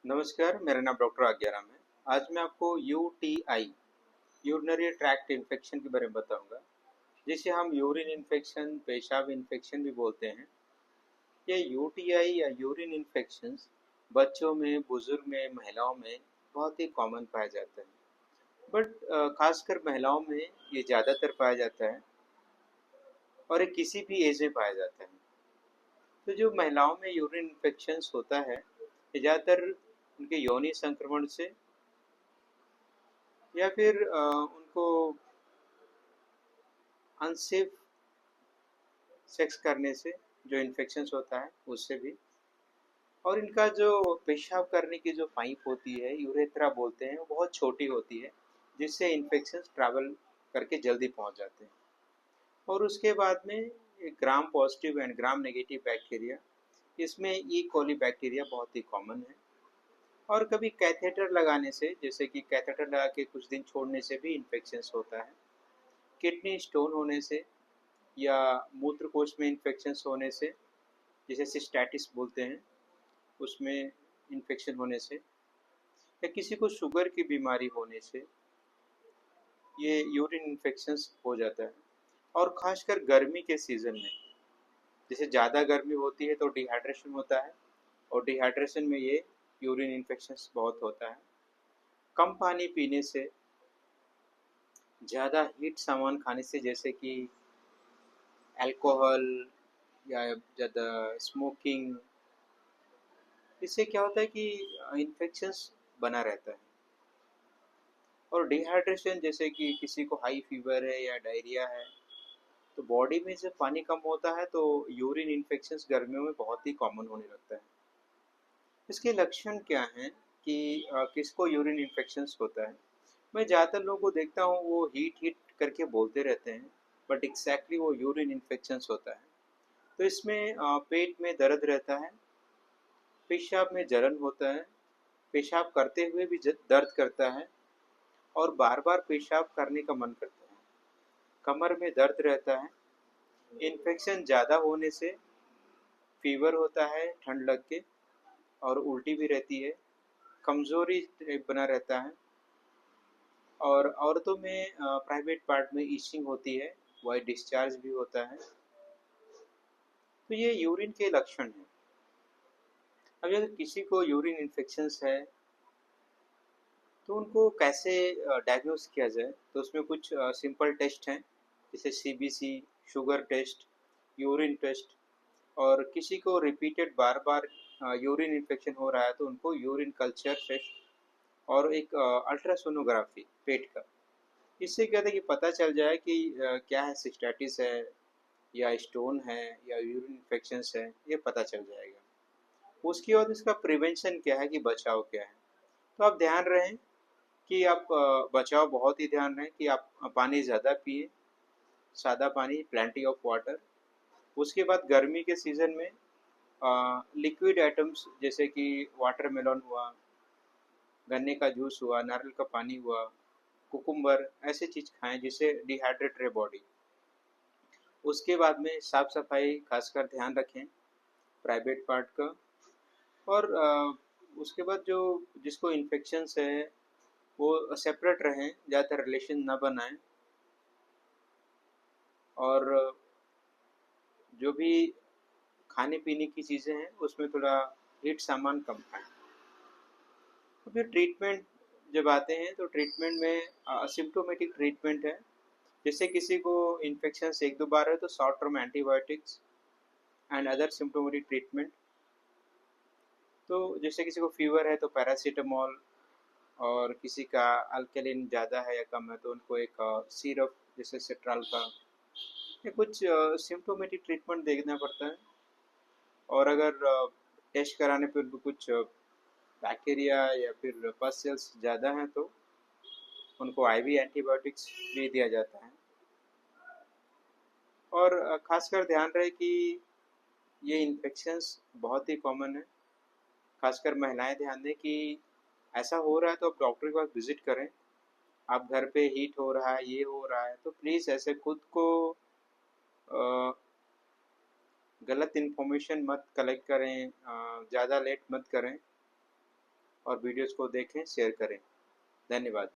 नमस्कार, मेरा नाम डॉक्टर आज्ञाराम है। आज मैं आपको यूटीआई, यूरिनरी ट्रैक्ट इन्फेक्शन के बारे में बताऊंगा, जिसे हम यूरिन इन्फेक्शन, पेशाब इन्फेक्शन भी बोलते हैं। ये यूटीआई या यूरिन इन्फेक्शंस बच्चों में, बुजुर्ग में, महिलाओं में बहुत ही कॉमन पाया जाता है। बट खासकर महिलाओं में ये ज़्यादातर पाया जाता है और ये किसी भी एज में पाया जाता है। तो जो महिलाओं में यूरिन इन्फेक्शंस होता है, ये ज़्यादातर उनके यौनी संक्रमण से या फिर उनको अनसेफ सेक्स करने से जो इन्फेक्शंस होता है उससे भी। और इनका जो पेशाब करने की जो पाइप होती है, यूरेथ्रा बोलते हैं, वो बहुत छोटी होती है, जिससे इन्फेक्शंस ट्रैवल करके जल्दी पहुंच जाते हैं। और उसके बाद में gram positive and gram negative bacteria, इसमें ई कोली बैक्टीरिया बहुत ही कॉमन है। और कभी कैथेटर लगाने से, जैसे कि कैथेटर लगा के कुछ दिन छोड़ने से भी इन्फेक्शंस होता है। किडनी स्टोन होने से या मूत्रकोश में इन्फेक्शंस होने से, जिसे सिस्टैटिस बोलते हैं, उसमें इन्फेक्शन होने से, या किसी को शुगर की बीमारी होने से ये यूरिन इन्फेक्शंस हो जाता है। और खासकर गर्मी के सीज़न में, जैसे ज़्यादा गर्मी होती है तो डिहाइड्रेशन होता है, और डिहाइड्रेशन में ये यूरिन इन्फेक्शंस बहुत होता है। कम पानी पीने से, ज़्यादा हीट सामान खाने से, जैसे कि अल्कोहल या ज़्यादा स्मोकिंग, इससे क्या होता है कि इन्फेक्शंस बना रहता है। और डिहाइड्रेशन, जैसे कि किसी को हाई फीवर है या डायरिया है, तो बॉडी में जब पानी कम होता है तो यूरिन इन्फेक्शंस गर्मियों में बहुत ही कॉमन होने लगता है। इसके लक्षण क्या हैं कि किसको यूरिन इन्फेक्शंस होता है। मैं ज़्यादातर लोगों को देखता हूँ वो हीट हीट करके बोलते रहते हैं, बट एग्जैक्टली वो यूरिन इन्फेक्शंस होता है। तो इसमें पेट में दर्द रहता है, पेशाब में जलन होता है, पेशाब करते हुए भी दर्द करता है, और बार बार पेशाब करने का मन करता है। कमर में दर्द रहता है, इन्फेक्शन ज़्यादा होने से फीवर होता है ठंड लग के, और उल्टी भी रहती है, कमज़ोरी बना रहता है। और औरतों में प्राइवेट पार्ट में ईचिंग होती है, वाइट डिस्चार्ज भी होता है। तो ये यूरिन के लक्षण हैं। अब अगर किसी को यूरिन इन्फेक्शंस है तो उनको कैसे डायग्नोस किया जाए, तो उसमें कुछ सिंपल टेस्ट हैं, जैसे CBC, sugar test, urine test. और किसी को रिपीटेड बार बार यूरिन इन्फेक्शन हो रहा है तो उनको यूरिन कल्चर टेस्ट और एक अल्ट्रासोनोग्राफी पेट का। इससे क्या था कि पता चल जाए कि क्या है, सिस्टैटिस है या स्टोन है या यूरिन इन्फेक्शंस है, ये पता चल जाएगा। उसके बाद इसका प्रिवेंशन क्या है, कि बचाव क्या है। तो आप ध्यान रहें कि आप बचाव बहुत ही ध्यान रखें कि आप पानी ज़्यादा पिएँ, सादा पानी, प्लेंटी ऑफ वाटर। उसके बाद गर्मी के सीज़न में लिक्विड आइटम्स, जैसे कि वाटरमेलन हुआ, गन्ने का जूस हुआ, नारियल का पानी हुआ, कुकुम्बर, ऐसे चीज़ खाएँ जिससे डिहाइड्रेट रहे बॉडी। उसके बाद में साफ-सफाई खासकर ध्यान रखें, प्राइवेट पार्ट का। और उसके बाद जो जिसको इन्फेक्शंस है वो सेपरेट रहें, ज़्यादातर रिलेशन ना बनाएँ। और जो भी खाने-पीने की चीज़ें हैं उसमें थोड़ा हीट सामान कम खाएँ। तो फिर ट्रीटमेंट जब आते हैं तो ट्रीटमेंट में सिम्प्टोमेटिक ट्रीटमेंट है। जैसे किसी को इन्फेक्शंस 1-2 बार है तो short term antibiotics and other symptomatic treatment. तो जैसे किसी को फीवर है तो पैरासिटामॉल, और किसी का अल्कलीन ज़्यादा है या कम है तो उनको एक सिरप, जैसे सिट्राल का, या कुछ सिम्प्टोमेटिक ट्रीटमेंट देखना पड़ता है। और अगर टेस्ट कराने पर भी कुछ बैक्टीरिया या फिर पस सेल्स ज़्यादा हैं तो उनको आईवी एंटीबायोटिक्स भी दिया जाता है। और खासकर ध्यान रहे कि ये इन्फेक्शंस बहुत ही कॉमन है। खासकर महिलाएं ध्यान दें कि ऐसा हो रहा है तो आप डॉक्टर के पास विजिट करें। आप घर पे हीट हो रहा है, ये हो रहा है, तो प्लीज़ ऐसे खुद को अ, गलत इन्फॉर्मेशन मत कलेक्ट करें, ज़्यादा लेट मत करें। और वीडियोज़ को देखें, शेयर करें। धन्यवाद।